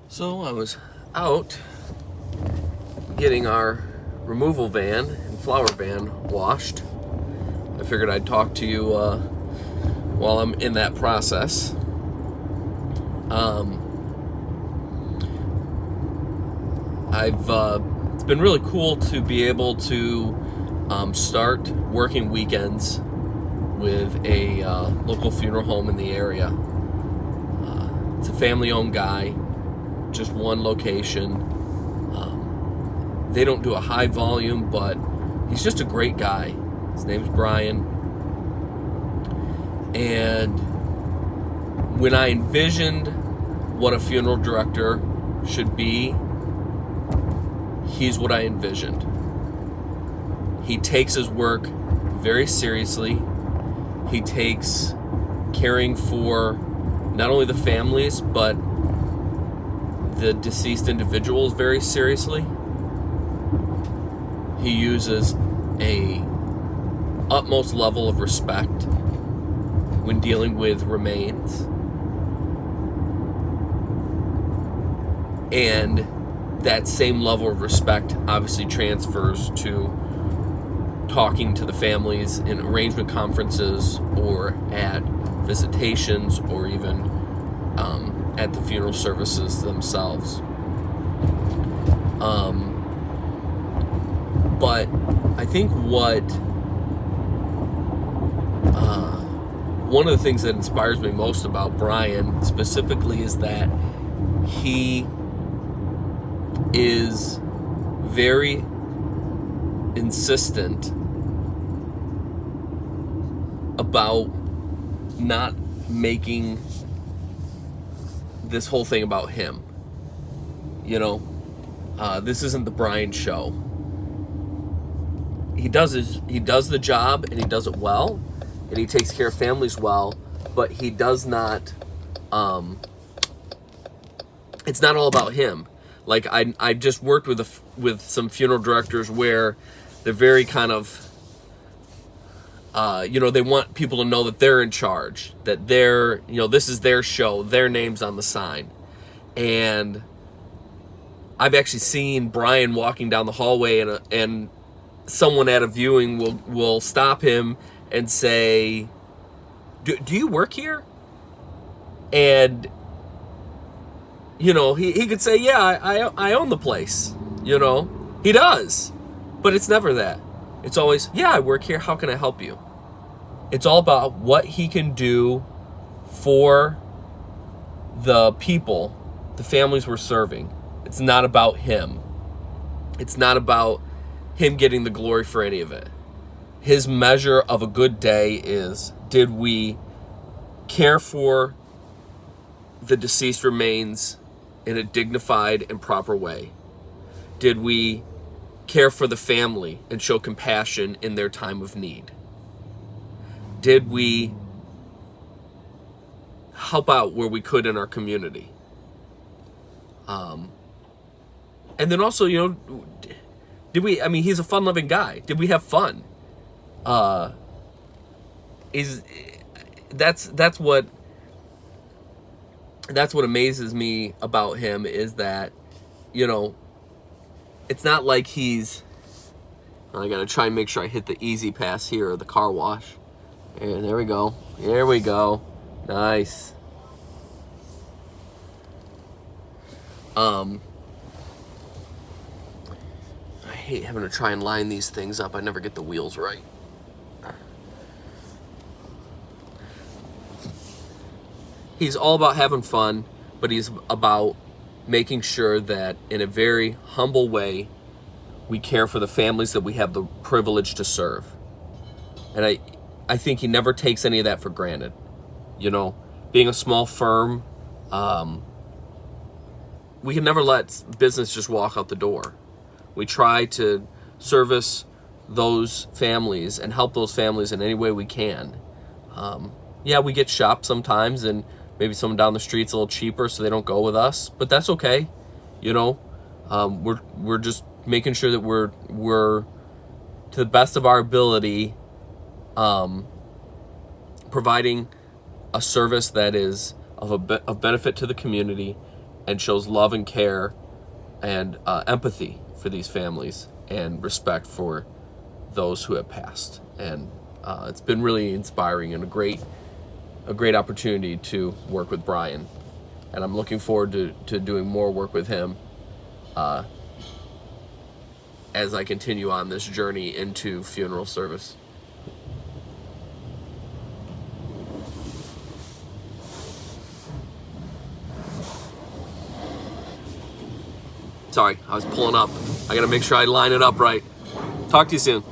So I was out getting our removal van and flower van washed. I figured I'd talk to you while I'm in that process. It's been really cool to be able to start working weekends with a local funeral home in the area. It's a family-owned guy, just one location. They don't do a high volume, but he's just a great guy. His name's Brian. And when I envisioned what a funeral director should be, he's what I envisioned. He takes his work very seriously. He takes caring for not only the families, but the deceased individuals very seriously. He uses a utmost level of respect when dealing with remains. And that same level of respect obviously transfers to talking to the families in arrangement conferences or at visitations or even at the funeral services themselves. But I think one of the things that inspires me most about Brian specifically is that he is very insistent about not making this whole thing about him. This isn't the Brian show. He does the job, and he does it well, and he takes care of families well, but he does not, it's not all about him. Like, I just worked with some funeral directors where they're very kind of, they want people to know that they're in charge, that this is their show, their name's on the sign. And I've actually seen Brian walking down the hallway, and someone at a viewing will stop him and say, do you work here? And he could say, yeah, I own the place. He does. But it's never that. It's always, yeah, I work here. How can I help you? It's all about what he can do for the people, the families we're serving. It's not about him. It's not about him getting the glory for any of it. His measure of a good day is, did we care for the deceased remains in a dignified and proper way? Did we care for the family and show compassion in their time of need? Did we help out where we could in our community? And then also, did we, he's a fun-loving guy. Did we have fun? That's what amazes me about him, is that, it's not like he's, I gotta try and make sure I hit the easy pass here, or the car wash. And there we go. Here we go. Nice. I hate having to try and line these things up. I never get the wheels right. He's all about having fun, but he's about making sure that in a very humble way, we care for the families that we have the privilege to serve. And I think he never takes any of that for granted. Being a small firm, we can never let business just walk out the door. We try to service those families and help those families in any way we can. Yeah, we get shopped sometimes, and maybe someone down the street's a little cheaper, so they don't go with us, but that's okay. We're just making sure that we're to the best of our ability, providing a service that is of benefit to the community and shows love and care and empathy for these families and respect for those who have passed. And it's been really inspiring and a great opportunity to work with Brian. And I'm looking forward to doing more work with him as I continue on this journey into funeral service. Sorry, I was pulling up. I gotta make sure I line it up right. Talk to you soon.